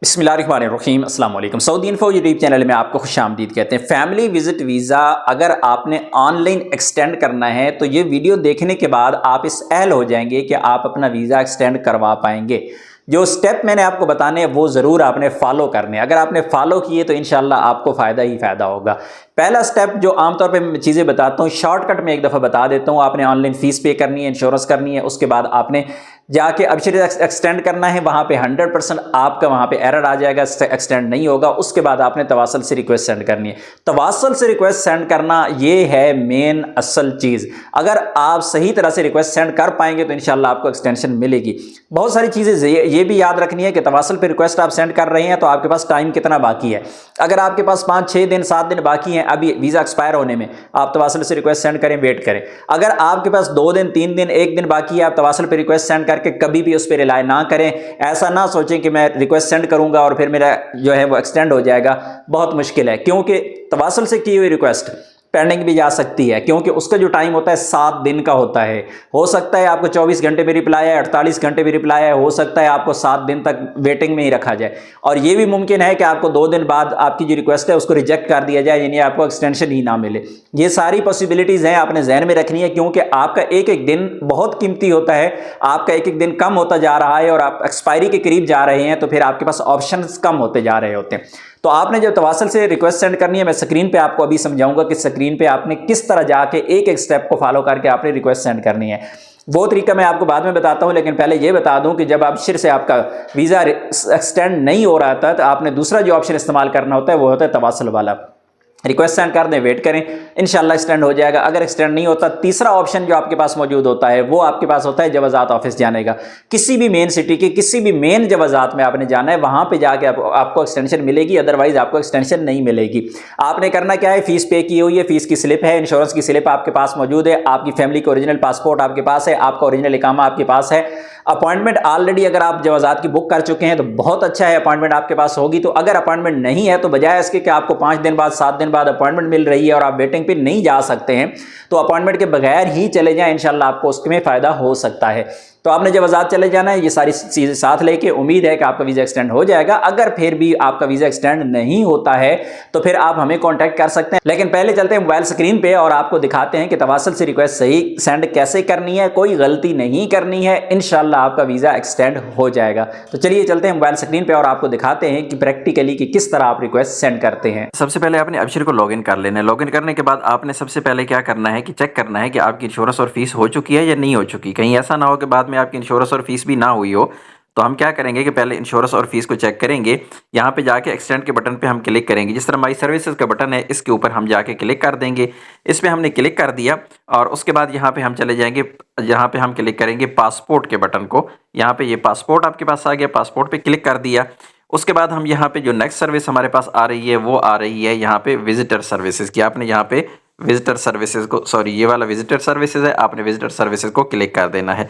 बिस्मिल्लाहिर्रहमानिर्रहीम अस्सलाम वालेकुम। सऊदी इन्फो यूट्यूब चैनल में आपको खुशामदीद कहते हैं। फैमिली विजिट वीज़ा अगर आपने ऑनलाइन एक्सटेंड करना है तो ये वीडियो देखने के बाद आप इस अहल हो जाएंगे कि आप अपना वीज़ा एक्सटेंड करवा पाएंगे। जो स्टेप मैंने आपको बताने हैं वो ज़रूर आपने फॉलो करने हैं। अगर आपने फॉलो किए तो इंशाल्लाह आपको फ़ायदा ही फ़ायदा होगा। पहला स्टेप जो आमतौर पे मैं चीज़ें बताता हूँ, शॉर्टकट में एक दफ़ा बता देता हूँ। आपने ऑनलाइन फ़ीस पे करनी है, इंश्योरेंस करनी है, उसके बाद आपने जाके अबशर एक्सटेंड करना है। वहाँ पे 100% आपका वहाँ पे एरर आ जाएगा, एक्सटेंड नहीं होगा। उसके बाद आपने तवासल से रिक्वेस्ट सेंड करनी है। तवासल से रिक्वेस्ट सेंड करना ये है मेन असल चीज़। अगर आप सही तरह से रिक्वेस्ट सेंड कर पाएंगे तो इंशाल्लाह आपको एक्सटेंशन मिलेगी। बहुत सारी चीज़ें ये भी याद रखनी है कि तवासल पे रिक्वेस्ट आप सेंड कर रहे हैं तो आपके पास टाइम कितना बाकी है। अगर आपके पास 5-6 दिन 7 दिन बाकी हैं अभी वीज़ा एक्सपायर होने में, आप तवासल से रिक्वेस्ट सेंड करें, वेट करें। अगर आपके पास 2 दिन 3 दिन 1 दिन बाकी है, आप तवासल पे रिक्वेस्ट सेंड करके कभी भी उस पर रिलाय ना करें। ऐसा ना सोचें कि मैं रिक्वेस्ट सेंड करूंगा और फिर मेरा जो है वो एक्सटेंड हो जाएगा। बहुत मुश्किल है, क्योंकि तवासल से की हुई रिक्वेस्ट पेंडिंग भी जा सकती है, क्योंकि उसका जो टाइम होता है 7 दिन का होता है। हो सकता है आपको 24 घंटे में रिप्लाई है, 48 घंटे में रिप्लाई है, हो सकता है आपको 7 दिन तक वेटिंग में ही रखा जाए। और ये भी मुमकिन है कि आपको 2 दिन बाद आपकी जो रिक्वेस्ट है उसको रिजेक्ट कर दिया जाए, यानी आपको एक्सटेंशन ही ना मिले। ये सारी पॉसिबिलिटीज़ हैं, आपने जहन में रखनी है, क्योंकि आपका एक एक दिन बहुत कीमती होता है। आपका एक एक दिन कम होता जा रहा है और आप एक्सपायरी के करीब जा रहे हैं, तो फिर आपके पास ऑप्शंस कम होते जा रहे होते हैं। तो आपने जब तवासल से रिक्वेस्ट सेंड करनी है, मैं स्क्रीन पे आपको अभी समझाऊंगा कि स्क्रीन पे आपने किस तरह जाके एक एक स्टेप को फॉलो करके आपने रिक्वेस्ट सेंड करनी है। वो तरीका मैं आपको बाद में बताता हूं, लेकिन पहले ये बता दूं कि जब आप शिर से आपका वीज़ा एक्सटेंड नहीं हो रहा था तो आपने दूसरा जो ऑप्शन इस्तेमाल करना होता है वो होता है तवासल वाला। रिक्वेस्ट सेंड कर दें, वेट करें, इंशाल्लाह एक्सटेंड हो जाएगा। अगर एक्सटेंड नहीं होता, तीसरा ऑप्शन जो आपके पास मौजूद होता है वो आपके पास होता है जवाजात ऑफिस जाने का। किसी भी मेन सिटी के किसी भी मेन जवाजात में आपने जाना है, वहां पे जाके आपको एक्सटेंशन मिलेगी, अदरवाइज आपको एक्सटेंशन नहीं मिलेगी। आपने करना क्या है, फीस पे की हुई है, फीस की स्लिप है, इंश्योरेंस की स्लिप आपके पास मौजूद है, आपकी फैमिली का ओरिजिनल पासपोर्ट आपके पास है, आपका ओरिजिनल इकामा आपके पास है, अपॉइंटमेंट ऑलरेडी अगर आप जवाजात की बुक कर चुके हैं तो बहुत अच्छा है, अपॉइंटमेंट आपके पास होगी। तो अगर अपॉइंटमेंट नहीं है तो बजाय इसके कि आपको 5 दिन बाद 7 दिन बाद अपॉइंटमेंट मिल रही है और आप वेटिंग पे नहीं जा सकते हैं, तो अपॉइंटमेंट के बगैर ही चले जाएं, इंशाल्लाह आपको उसमें फ़ायदा हो सकता है। तो आपने जब आज़ाद चले जाना है, ये सारी चीज़ें साथ लेके उम्मीद है कि आपका वीज़ा एक्सटेंड हो जाएगा। अगर फिर भी आपका वीज़ा एक्सटेंड नहीं होता है तो फिर आप हमें कांटेक्ट कर सकते हैं। लेकिन पहले चलते हैं मोबाइल स्क्रीन पे और आपको दिखाते हैं कि तवासल से रिक्वेस्ट सही सेंड कैसे करनी है, कोई गलती नहीं करनी है, इंशाल्लाह आपका वीज़ा एक्सटेंड हो जाएगा। तो चलिए चलते हैं मोबाइल स्क्रीन पे और आपको दिखाते हैं कि प्रैक्टिकली कि किस तरह आप रिक्वेस्ट सेंड करते हैं। सबसे पहले आपने अबशर को लॉगिन कर लेना है। लॉगिन करने के बाद आपने सबसे पहले क्या करना है कि चेक करना है कि आपकी इंश्योरेंस और फीस हो चुकी है या नहीं हो चुकी। कहीं ऐसा ना हो कि बाद में आपकी इंश्योरेंस और फीस भी ना हुई हो। तो हम क्या करेंगे कि पहले इंश्योरेंस और फीस को चेक करेंगे। यहाँ पे जाके एक्सटेंड के बटन पे हम क्लिक करेंगे। जिस तरह माई सर्विसेज का बटन है, इसके ऊपर हम जाके क्लिक कर देंगे। इस पर हमने क्लिक कर दिया और उसके बाद यहाँ पे हम चले जाएंगे, यहाँ पे हम क्लिक करेंगे पासपोर्ट के बटन को। यहाँ पे ये पासपोर्ट आपके पास आ गया, पासपोर्ट पे क्लिक कर दिया। उसके बाद हम यहाँ पे जो नेक्स्ट सर्विस हमारे पास आ रही है वो आ रही है यहाँ पे विजिटर सर्विसेज की। आपने यहाँ पे विजिटर सर्विसेज को, सॉरी ये वाला विजिटर सर्विसेज है, आपने विजिटर सर्विसेज को क्लिक कर देना है।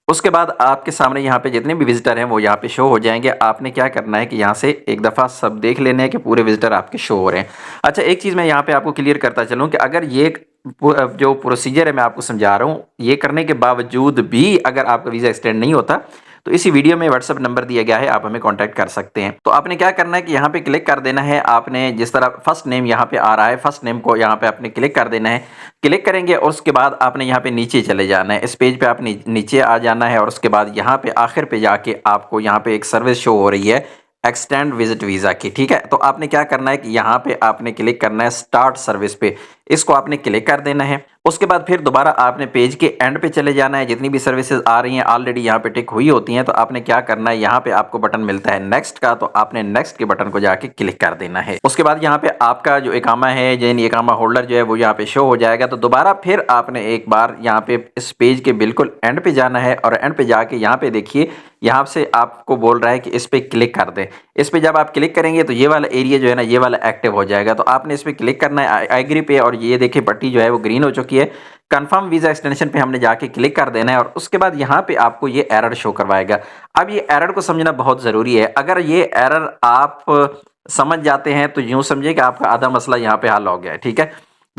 उसके बाद आपके सामने यहाँ पे जितने भी विजिटर हैं वो यहाँ पे शो हो जाएंगे। आपने क्या करना है कि यहाँ से एक दफ़ा सब देख लेने हैं कि पूरे विजिटर आपके शो हो रहे हैं। अच्छा, एक चीज़ मैं यहाँ पे आपको क्लियर करता चलूँ कि अगर ये जो प्रोसीजर है मैं आपको समझा रहा हूँ, ये करने के बावजूद भी अगर आपका वीज़ा एक्सटेंड नहीं होता तो इसी वीडियो में व्हाट्सअप नंबर दिया गया है, आप हमें कांटेक्ट कर सकते हैं। तो आपने क्या करना है कि यहाँ पे क्लिक कर देना है। आपने जिस तरह फर्स्ट नेम यहाँ पे आ रहा है, फर्स्ट नेम को यहाँ पे आपने क्लिक कर देना है। क्लिक करेंगे और उसके बाद आपने यहाँ पे नीचे चले जाना है। इस पेज पे आपने नीचे आ जाना है और उसके बाद यहाँ पे आखिर पे जाके आपको यहाँ पे एक सर्विस शो हो रही है एक्सटेंड विजिट वीज़ा की, ठीक है। तो आपने क्या करना है कि यहाँ पे आपने क्लिक करना है स्टार्ट सर्विस पे, इसको आपने क्लिक कर देना है। उसके बाद फिर दोबारा आपने पेज के एंड पे चले जाना है। जितनी भी सर्विसेज आ रही हैं ऑलरेडी यहाँ पे टिक हुई होती हैं, तो आपने क्या करना है, यहाँ पे आपको बटन मिलता है नेक्स्ट का, तो आपने नेक्स्ट के बटन को जाके क्लिक कर देना है। उसके बाद यहाँ पे आपका जो इकामा है, यानी इकामा होल्डर जो है वो यहाँ पे शो हो जाएगा। तो दोबारा फिर आपने एक बार यहाँ पे इस पेज के बिल्कुल एंड पे जाना है और एंड पे जाके यहाँ पे देखिए, यहाँ से आपको बोल रहा है कि इस पे क्लिक कर दें। इस पे जब आप क्लिक करेंगे तो ये वाला एरिया जो है ना, ये वाला एक्टिव हो जाएगा। तो आपने इस पे क्लिक करना है एग्री पे, और ये देखिए पट्टी जो है वो ग्रीन हो चुकी है। कंफर्म वीज़ा एक्सटेंशन पे हमने जाके क्लिक कर देना है और उसके बाद यहाँ पे आपको ये एरर शो करवाएगा। अब ये एरर को समझना बहुत ज़रूरी है। अगर ये एरर आप समझ जाते हैं तो यूँ समझिए कि आपका आधा मसला यहाँ पे हल हो गया है, ठीक है।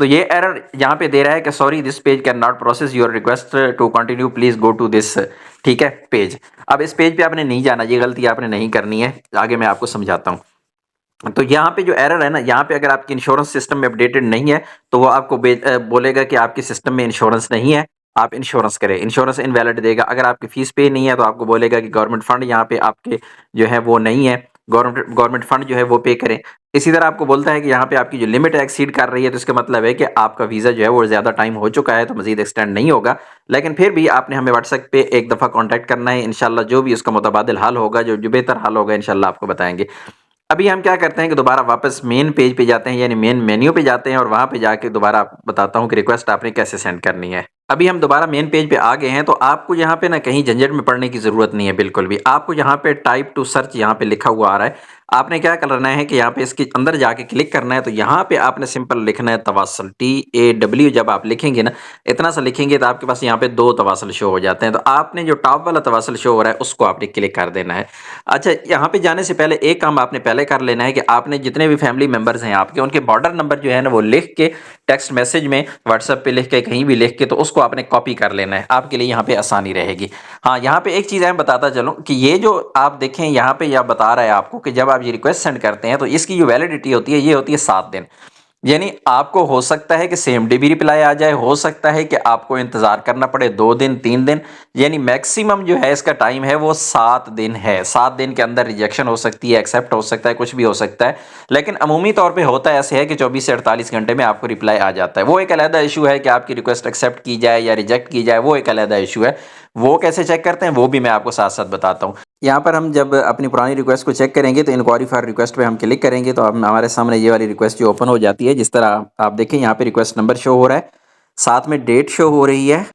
तो ये एरर यहाँ पे दे रहा है कि sorry this page can not process your request to continue, please go to this, ठीक है, पेज। अब इस पेज पे आपने नहीं जाना, ये गलती आपने नहीं करनी है, आगे मैं आपको समझाता हूँ। तो यहाँ पे जो एरर है ना, यहाँ पे अगर आपकी इंश्योरेंस सिस्टम में अपडेटेड नहीं है तो वो आपको बोलेगा कि आपके सिस्टम में इंश्योरेंस नहीं है, आप इंश्योरेंस करें, इंश्योरेंस इनवैलिड देगा। अगर आपकी फीस पे नहीं है तो आपको बोलेगा कि गवर्नमेंट फंड यहाँ पे आपके जो है वो नहीं है, गवर्नमेंट फंड जो है वो पे करें। इसी तरह आपको बोलता है कि यहाँ पे आपकी जो लिमिट एक्सीड कर रही है, तो इसका मतलब है कि आपका वीज़ा जो है वो ज़्यादा टाइम हो चुका है, तो मजीद एक्सटेंड नहीं होगा। लेकिन फिर भी आपने हमें व्हाट्सएप पे एक दफ़ा कॉन्टैक्ट करना है, इंशाल्लाह जो भी उसका मुतबादिल हाल होगा, जो बेहतर हाल होगा इंशाल्लाह आपको बताएंगे। अभी हम क्या करते हैं कि दोबारा वापस मेन पेज पे जाते हैं, यानी मेन मेन्यू पे जाते हैं, और वहां पे जाके दोबारा बताता हूँ कि रिक्वेस्ट आपने कैसे सेंड करनी है। अभी हम दोबारा मेन पेज पे आ गए हैं, तो आपको यहाँ पे ना कहीं झंझट में पड़ने की जरूरत नहीं है बिल्कुल भी। आपको यहाँ पे टाइप टू सर्च यहाँ पे लिखा हुआ आ रहा है, आपने क्या करना है कि यहाँ पे इसके अंदर जाके क्लिक करना है। तो यहाँ पे आपने सिंपल लिखना है तवासल, TAW। जब आप लिखेंगे ना, इतना सा लिखेंगे तो आपके पास यहाँ पे 2 तवासल शो हो जाते हैं। तो आपने जो टॉप वाला तवासल शो हो रहा है उसको आपने क्लिक कर देना है। अच्छा, यहाँ पे जाने से पहले एक काम आपने पहले कर लेना है कि आपने जितने भी फैमिली मेंबर्स हैं आपके, उनके बॉर्डर नंबर जो है ना वो लिख के टेक्स्ट मैसेज में, व्हाट्सएप पे लिख के, कहीं भी लिख के, तो उसको आपने कॉपी कर लेना है, आपके लिए यहाँ पे आसानी रहेगी। हाँ, यहाँ पे एक चीज़ मैं बताता चलूँ कि ये जो आप देखें यहाँ पे यह बता रहा है आपको कि जब आप ये रिक्वेस्ट सेंड करते हैं तो इसकी जो वैलिडिटी होती है ये होती है 7 दिन। यानी आपको हो सकता है कि सेम डे भी रिप्लाई आ जाए, हो सकता है कि आपको इंतजार करना पड़े 2 दिन 3 दिन, यानी मैक्सिमम जो है इसका टाइम है वो 7 दिन है। 7 दिन के अंदर रिजेक्शन हो सकती है, एक्सेप्ट हो सकता है, कुछ भी हो सकता है। लेकिन अमूमी तौर पे होता है ऐसे है कि 24 से 48 घंटे में आपको रिप्लाई आ जाता है। वो एक अलग इशू है कि आपकी रिक्वेस्ट एक्सेप्ट की जाए या रिजेक्ट की जाए, वो एक अलग इशू है। वो कैसे चेक करते हैं वो भी मैं आपको साथ साथ बताता हूँ। यहाँ पर हम जब अपनी पुरानी रिक्वेस्ट को चेक करेंगे तो इंक्वायरी फॉर रिक्वेस्ट पे हम क्लिक करेंगे, तो हमारे सामने ये वाली रिक्वेस्ट जो ओपन हो जाती है। जिस तरह आप देखें यहाँ पे रिक्वेस्ट नंबर शो हो रहा है, साथ में डेट शो हो रही है,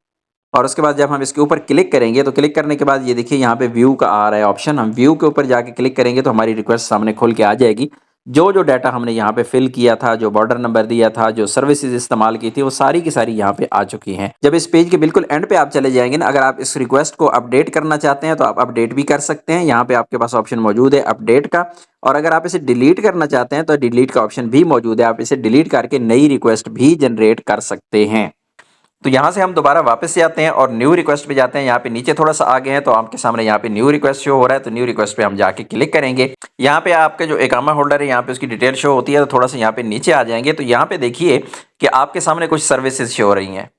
और उसके बाद जब हम इसके ऊपर क्लिक करेंगे तो क्लिक करने के बाद ये देखिए यहाँ पे व्यू का आ रहा है ऑप्शन। हम व्यू के ऊपर जाके क्लिक करेंगे तो हमारी रिक्वेस्ट सामने खुल के आ जाएगी। जो डाटा हमने यहाँ पे फिल किया था, जो बॉर्डर नंबर दिया था, जो सर्विसेज इस्तेमाल की थी, वो सारी की सारी यहाँ पे आ चुकी हैं। जब इस पेज के बिल्कुल एंड पे आप चले जाएंगे ना, अगर आप इस रिक्वेस्ट को अपडेट करना चाहते हैं तो आप अपडेट भी कर सकते हैं। यहाँ पे आपके पास ऑप्शन मौजूद है अपडेट का, और अगर आप इसे डिलीट करना चाहते हैं तो डिलीट का ऑप्शन भी मौजूद है। आप इसे डिलीट करके नई रिक्वेस्ट भी जनरेट कर सकते हैं। तो यहाँ से हम दोबारा वापस से आते हैं और न्यू रिक्वेस्ट पे जाते हैं। यहाँ पे नीचे थोड़ा सा आगे हैं तो आपके सामने यहाँ पे न्यू रिक्वेस्ट शो हो रहा है, तो न्यू रिक्वेस्ट पे हम जाके क्लिक करेंगे। यहाँ पे आपके जो इकामा होल्डर है यहाँ पे उसकी डिटेल शो होती है, तो थोड़ा सा यहाँ पे नीचे आ जाएंगे तो यहाँ पे देखिए कि आपके सामने कुछ सर्विसेज शो हो रही हैं।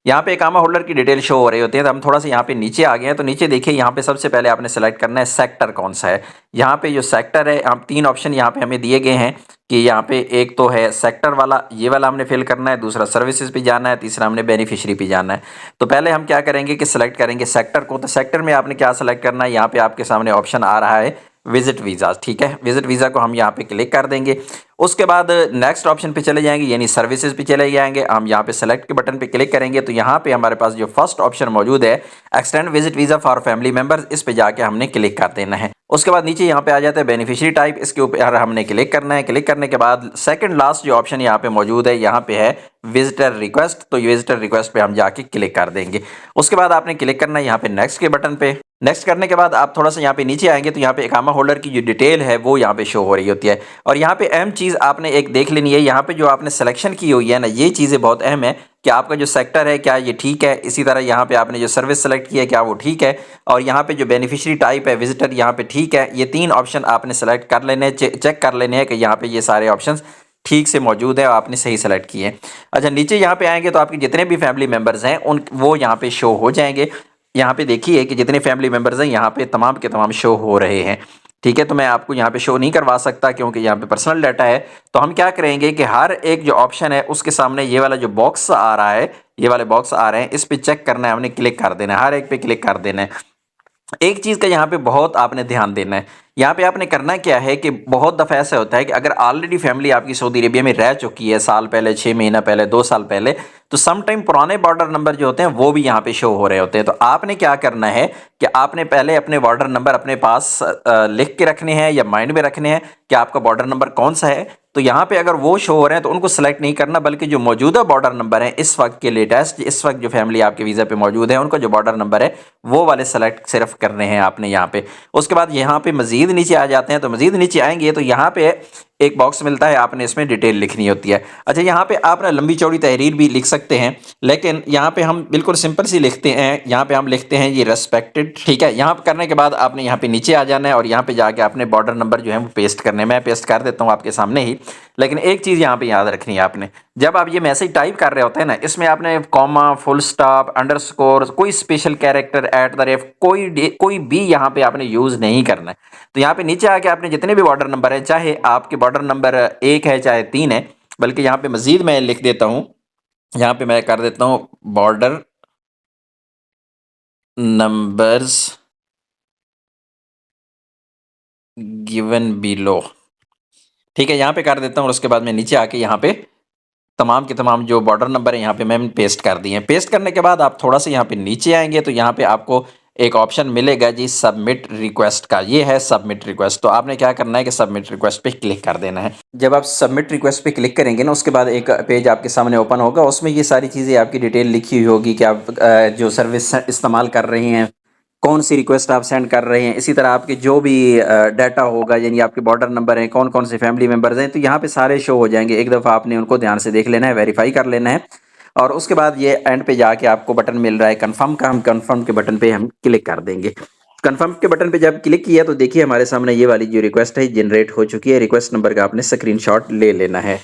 यहाँ पे इकामा होल्डर की डिटेल शो हो रही होती है। तो हम थोड़ा सा यहाँ पे नीचे आ गए हैं, तो नीचे देखिए यहाँ पे सबसे पहले आपने सेलेक्ट करना है सेक्टर कौन सा है। यहाँ पे जो सेक्टर है, आप 3 ऑप्शन यहाँ पे हमें दिए गए हैं कि यहाँ पे एक तो है सेक्टर वाला, ये वाला हमने फिल करना है, दूसरा सर्विसेज पे जाना है, तीसरा हमने बेनिफिशियरी पे जाना है। तो पहले हम क्या करेंगे कि सिलेक्ट करेंगे सेक्टर को। तो सेक्टर में आपने क्या सेलेक्ट करना है, यहाँ पे आपके सामने ऑप्शन आ रहा है विजिट वीज़ा, ठीक है। विजिट वीज़ा को हम यहाँ पे क्लिक कर देंगे। उसके बाद नेक्स्ट ऑप्शन पे चले जाएंगे, यानी सर्विसेज पे चले जाएंगे। हम यहाँ पे सेलेक्ट के बटन पे क्लिक करेंगे तो यहाँ पे हमारे पास जो फर्स्ट ऑप्शन मौजूद है extend visit visa for family members, इस पे जाके हमने क्लिक कर देना है। उसके बाद नीचे यहाँ पे आ जाता है बेनिफिशियरी टाइप, इसके ऊपर हमने क्लिक करना है। क्लिक करने के बाद सेकंड लास्ट जो ऑप्शन यहाँ पे मौजूद है, यहाँ पे है विजिटर रिक्वेस्ट, तो विजिटर रिक्वेस्ट पे हम जाके क्लिक कर देंगे। उसके बाद आपने क्लिक करना है यहाँ पे नेक्स्ट के बटन पे। नेक्स्ट करने के बाद आप थोड़ा सा यहाँ पे नीचे आएंगे तो यहाँ पे इकामा होल्डर की जो डिटेल है वो यहाँ पे शो हो रही होती है। और यहाँ पे अहम चीज़ आपने एक देख लेनी है, यहाँ पे जो आपने सिलेक्शन की हुई है ना, ये चीज़ें बहुत अहम है कि आपका जो सेक्टर है क्या ये ठीक है। इसी तरह यहाँ पे आपने जो सर्विस सेलेक्ट की है क्या वो ठीक है, और यहाँ पे जो बेनिफिशियरी टाइप है विजिटर यहाँ पे ठीक है। ये 3 ऑप्शन आपने सेलेक्ट कर लेने, चेक कर लेने हैं कि यहाँ पे ये सारे ऑप्शन ठीक से मौजूद है और आपने सही सेलेक्ट किए हैं। अच्छा, नीचे यहाँ पे आएंगे तो आपके जितने भी फैमिली मेम्बर्स हैं उन वो यहाँ पे शो हो जाएंगे। यहाँ पे देखिए कि जितने फैमिली मेम्बर्स हैं यहाँ पे तमाम के तमाम शो हो रहे हैं, ठीक है। तो मैं आपको यहाँ पे शो नहीं करवा सकता क्योंकि यहाँ पे पर्सनल डाटा है। तो हम क्या करेंगे कि हर एक जो ऑप्शन है उसके सामने ये वाला जो बॉक्स आ रहा है, ये वाले बॉक्स आ रहे हैं, इस पे चेक करना है, हमने क्लिक कर देना है, हर एक पे क्लिक कर देना है। एक चीज़ का यहाँ पे बहुत आपने ध्यान देना है, यहाँ पे आपने करना क्या है कि बहुत दफ़ा ऐसा होता है कि अगर ऑलरेडी फैमिली आपकी सऊदी अरेबिया में रह चुकी है, साल पहले, 6 महीना पहले, 2 साल पहले, तो सम टाइम पुराने बॉर्डर नंबर जो होते हैं वो भी यहाँ पे शो हो रहे होते हैं। तो आपने क्या करना है कि आपने पहले अपने बॉर्डर नंबर अपने पास लिख के रखने हैं या माइंड में रखने हैं कि आपका बॉर्डर नंबर कौन सा है। तो यहाँ पे अगर वो शो हो रहे हैं तो उनको सेलेक्ट नहीं करना, बल्कि जो मौजूदा बॉर्डर नंबर है इस वक्त के लेटेस्ट, इस वक्त जो फैमिली आपके वीज़ा पे मौजूद है उनका जो बॉर्डर नंबर है वो वाले सेलेक्ट सिर्फ करने हैं आपने यहाँ पे। उसके बाद यहाँ पे मज़ीद नीचे आ जाते हैं, तो मज़ीद नीचे आएंगे तो यहाँ पे एक बॉक्स मिलता है, आपने इसमें डिटेल लिखनी होती है। अच्छा, यहाँ पे आप ना लंबी चौड़ी तहरीर भी लिख सकते हैं, लेकिन यहाँ पे हम बिल्कुल सिंपल सी लिखते हैं। यहाँ पे हम लिखते हैं ये रेस्पेक्टेड, ठीक है। यहाँ पे करने के बाद आपने यहाँ पे नीचे आ जाना है और यहाँ पे जाके आपने बॉर्डर नंबर जो है वो पेस्ट करने हैं। मैं पेस्ट कर देता हूँ आपके सामने ही। लेकिन एक चीज़ यहाँ पे याद रखनी है आपने, जब आप ये मैसेज टाइप कर रहे होते हैं ना, इसमें आपने कॉमा, फुल स्टॉप, अंडरस्कोर, कोई special character, at the rate, कोई भी यहाँ पे आपने यूज़ नहीं करना है। तो यहाँ पे नीचे आके आपने जितने भी बॉर्डर नंबर है, चाहे आपके बॉर्डर नंबर 1 है चाहे 3 है, बल्कि यहाँ पे मजीद मैं लिख देता हूँ, यहाँ पे मैं कर देता हूँ बॉर्डर नंबर्स गिवन बिलो, ठीक है। यहाँ पे कर देता हूँ और उसके बाद मैं नीचे आके यहाँ पे तमाम के तमाम जो बॉर्डर नंबर है यहाँ पे मैंने पेस्ट कर दिए हैं। पेस्ट करने के बाद आप थोड़ा सा यहाँ पे नीचे आएंगे तो यहाँ पे आपको एक ऑप्शन मिलेगा जी सबमिट रिक्वेस्ट का, ये है सबमिट रिक्वेस्ट। तो आपने क्या करना है कि सबमिट रिक्वेस्ट पे क्लिक कर देना है। जब आप सबमिट रिक्वेस्ट पे क्लिक करेंगे ना, उसके बाद एक पेज आपके सामने ओपन होगा, उसमें ये सारी चीज़ें आपकी डिटेल लिखी हुई होगी कि आप जो सर्विस इस्तेमाल कर रही हैं, कौन सी रिक्वेस्ट आप सेंड कर रहे हैं, इसी तरह आपके जो भी डाटा होगा, यानी आपके बॉर्डर नंबर हैं, कौन कौन से फैमिली मेंबर्स हैं, तो यहाँ पे सारे शो हो जाएंगे। एक दफ़ा आपने उनको ध्यान से देख लेना है, वेरीफाई कर लेना है, और उसके बाद ये एंड पे जाके आपको बटन मिल रहा है कन्फर्म का, हम कन्फर्म के बटन पे हम क्लिक कर देंगे। कन्फर्म के बटन पे जब क्लिक किया तो देखिए हमारे सामने ये वाली जो रिक्वेस्ट है जनरेट हो चुकी है। रिक्वेस्ट नंबर का आपने स्क्रीनशॉट ले लेना है।